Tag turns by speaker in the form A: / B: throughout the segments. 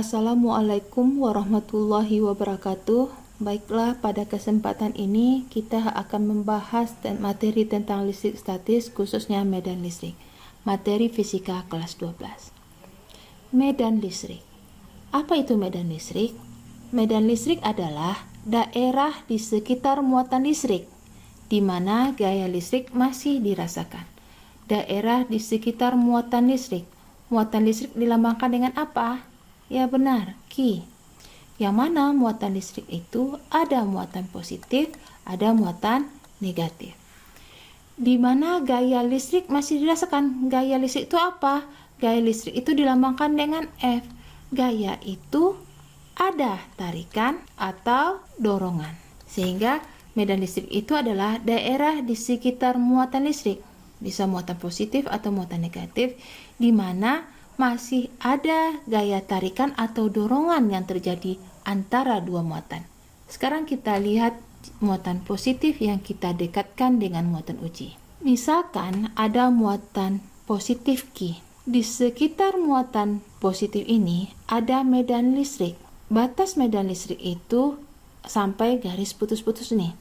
A: Assalamualaikum warahmatullahi wabarakatuh. Baiklah, pada kesempatan ini kita akan membahas materi tentang listrik statis, khususnya medan listrik. Materi fisika kelas 12. Medan listrik. Apa itu medan listrik? Medan listrik adalah daerah di sekitar muatan listrik, di mana gaya listrik masih dirasakan. Daerah di sekitar muatan listrik. Muatan listrik dilambangkan dengan apa? Ya benar, Q. Yang mana muatan listrik itu ada muatan positif, ada muatan negatif. Di mana gaya listrik masih dirasakan. Gaya listrik itu apa? Gaya listrik itu dilambangkan dengan F. Gaya itu ada tarikan atau dorongan. Sehingga medan listrik itu adalah daerah di sekitar muatan listrik. Bisa muatan positif atau muatan negatif, di mana masih ada gaya tarikan atau dorongan yang terjadi antara dua muatan. Sekarang kita lihat muatan positif yang kita dekatkan dengan muatan uji. Misalkan ada muatan positif Q. Di sekitar muatan positif ini ada medan listrik. Batas medan listrik itu sampai garis putus-putus nih.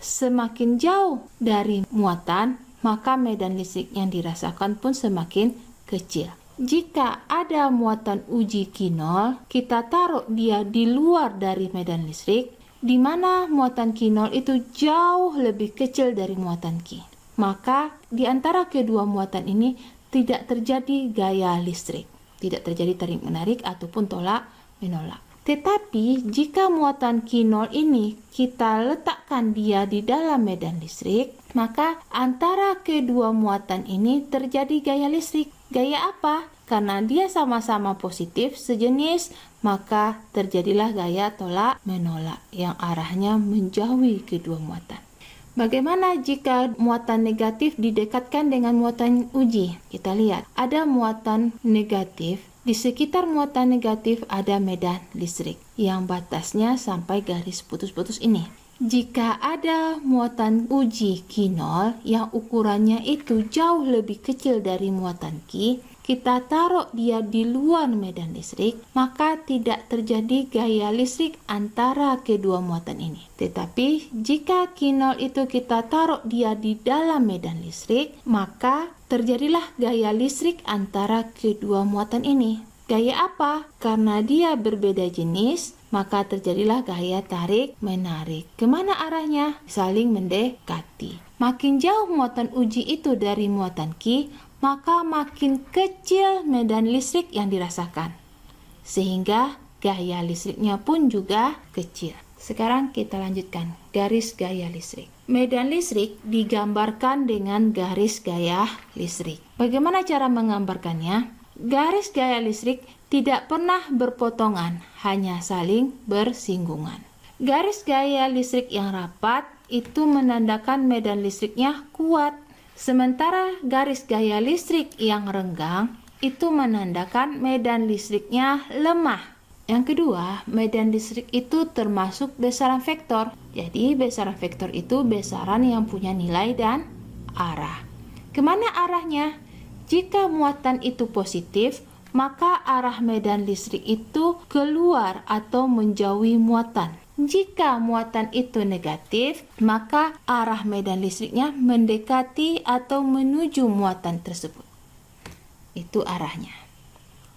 A: Semakin jauh dari muatan, maka medan listrik yang dirasakan pun semakin kecil. Jika ada muatan uji Q0, kita taruh dia di luar dari medan listrik, di mana muatan Q0 itu jauh lebih kecil dari muatan Q. Maka di antara kedua muatan ini tidak terjadi gaya listrik, tidak terjadi tarik-menarik ataupun tolak-menolak. Tetapi jika muatan Q0 ini kita letakkan dia di dalam medan listrik, maka antara kedua muatan ini terjadi gaya listrik. Gaya apa? Karena dia sama-sama positif, sejenis, maka terjadilah gaya tolak-menolak yang arahnya menjauhi kedua muatan. Bagaimana jika muatan negatif didekatkan dengan muatan uji? Kita lihat, ada muatan negatif. Di sekitar muatan negatif ada medan listrik yang batasnya sampai garis putus-putus ini. Jika ada muatan uji Q0 yang ukurannya itu jauh lebih kecil dari muatan Q, kita taruh dia di luar medan listrik, maka tidak terjadi gaya listrik antara kedua muatan ini. Tetapi jika Q0 itu kita taruh dia di dalam medan listrik, maka terjadilah gaya listrik antara kedua muatan ini. Gaya apa? Karena dia berbeda jenis, maka terjadilah gaya tarik-menarik. Kemana arahnya? Saling mendekati. Makin jauh muatan uji itu dari muatan Q, maka makin kecil medan listrik yang dirasakan. Sehingga gaya listriknya pun juga kecil. Sekarang kita lanjutkan garis gaya listrik. Medan listrik digambarkan dengan garis gaya listrik. Bagaimana cara menggambarkannya? Garis gaya listrik tidak pernah berpotongan, hanya saling bersinggungan. Garis gaya listrik yang rapat itu menandakan medan listriknya kuat. Sementara garis gaya listrik yang renggang itu menandakan medan listriknya lemah. Yang kedua, medan listrik itu termasuk besaran vektor. Jadi besaran vektor itu besaran yang punya nilai dan arah. Kemana arahnya? Jika muatan itu positif, maka arah medan listrik itu keluar atau menjauhi muatan. Jika muatan itu negatif, maka arah medan listriknya mendekati atau menuju muatan tersebut. Itu arahnya.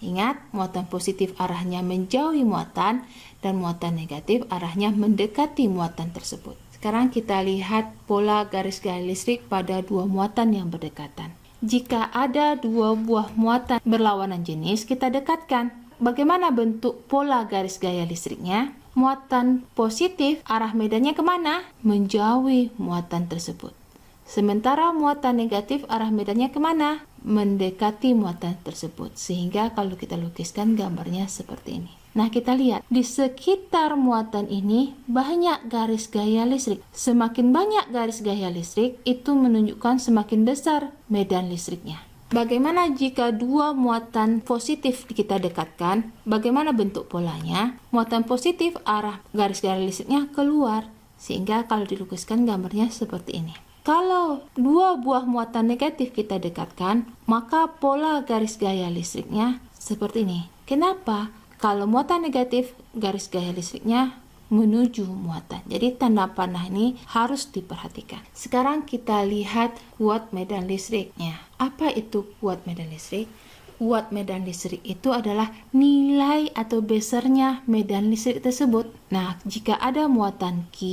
A: Ingat, muatan positif arahnya menjauhi muatan dan muatan negatif arahnya mendekati muatan tersebut. Sekarang kita lihat pola garis gaya listrik pada dua muatan yang berdekatan. Jika ada dua buah muatan berlawanan jenis, kita dekatkan. Bagaimana bentuk pola garis gaya listriknya? Muatan positif, arah medannya kemana? Menjauhi muatan tersebut. Sementara muatan negatif, arah medannya kemana? Mendekati muatan tersebut. Sehingga kalau kita lukiskan gambarnya seperti ini. Nah, kita lihat di sekitar muatan ini banyak garis gaya listrik. Semakin banyak garis gaya listrik, itu menunjukkan semakin besar medan listriknya. Bagaimana jika dua muatan positif kita dekatkan? Bagaimana bentuk polanya? Muatan positif arah garis gaya listriknya keluar, sehingga kalau dilukiskan gambarnya seperti ini. Kalau dua buah muatan negatif kita dekatkan, maka pola garis gaya listriknya seperti ini. Kenapa? Kalau muatan negatif, garis gaya listriknya menuju muatan. Jadi tanda panah ini harus diperhatikan. Sekarang kita lihat kuat medan listriknya. Apa itu kuat medan listrik? Kuat medan listrik itu adalah nilai atau besarnya medan listrik tersebut. Nah, jika ada muatan Q,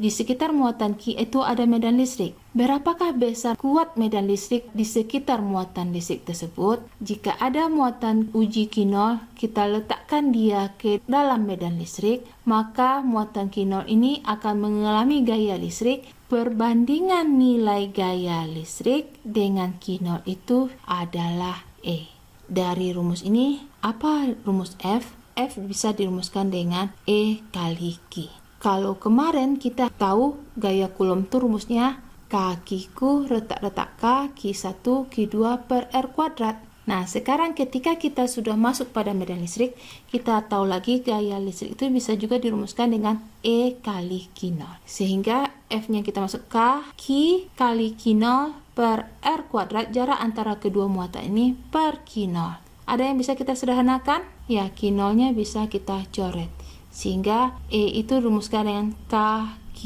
A: di sekitar muatan Q itu ada medan listrik. Berapakah besar kuat medan listrik di sekitar muatan listrik tersebut? Jika ada muatan uji Q0, kita letakkan dia ke dalam medan listrik, maka muatan Q0 ini akan mengalami gaya listrik. Perbandingan nilai gaya listrik dengan Q0 itu adalah E. Dari rumus ini, apa rumus F? F bisa dirumuskan dengan E kali Q. Kalau kemarin kita tahu gaya Coulomb itu rumusnya K Q retak-retak K, Q1, Q2 per R kuadrat. Nah, sekarang ketika kita sudah masuk pada medan listrik, kita tahu lagi gaya listrik itu bisa juga dirumuskan dengan E kali Q0. Sehingga F-nya kita masuk K, Q kali Q0 per R kuadrat, jarak antara kedua muatan ini per Q0. Ada yang bisa kita sederhanakan? Ya, Q0-nya bisa kita coret. Sehingga E itu rumuskan dengan K Q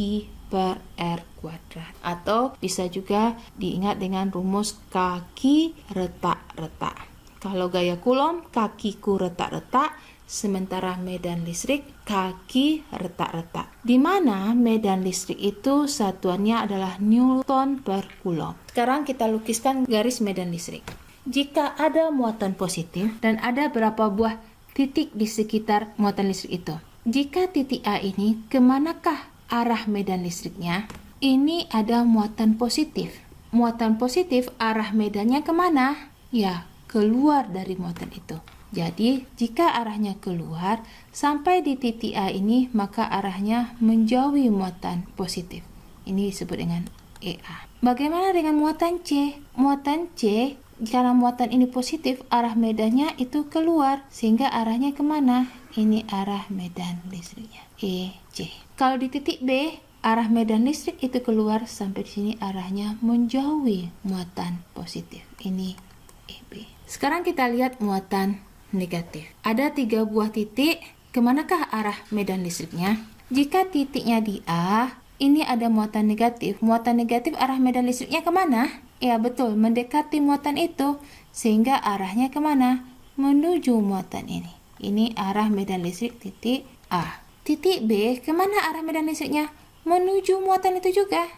A: per R kuadrat. Atau bisa juga diingat dengan rumus kaki retak-retak. Kalau gaya Coulomb, kakiku retak-retak, sementara medan listrik kaki retak-retak. Di mana medan listrik itu satuannya adalah Newton per Coulomb. Sekarang kita lukiskan garis medan listrik. Jika ada muatan positif dan ada berapa buah titik di sekitar muatan listrik itu. Jika titik A ini, kemanakah arah medan listriknya? Ini ada muatan positif. Muatan positif arah medannya kemana? Ya, keluar dari muatan itu. Jadi, jika arahnya keluar, sampai di titik A ini, maka arahnya menjauhi muatan positif. Ini disebut dengan EA. Bagaimana dengan muatan C? Muatan C, karena muatan ini positif, arah medannya itu keluar. Sehingga arahnya kemana? Ini arah medan listriknya, EC. Kalau di titik B, arah medan listrik itu keluar sampai di sini arahnya menjauhi muatan positif. Ini EB. Sekarang kita lihat muatan negatif. Ada 3 buah titik. Kemanakah arah medan listriknya? Jika titiknya di A, ini ada muatan negatif. Muatan negatif arah medan listriknya kemana? Ya betul, mendekati muatan itu. Sehingga arahnya kemana? Menuju muatan ini. Ini arah medan listrik titik A. Titik B, kemana arah medan listriknya? Menuju muatan itu juga.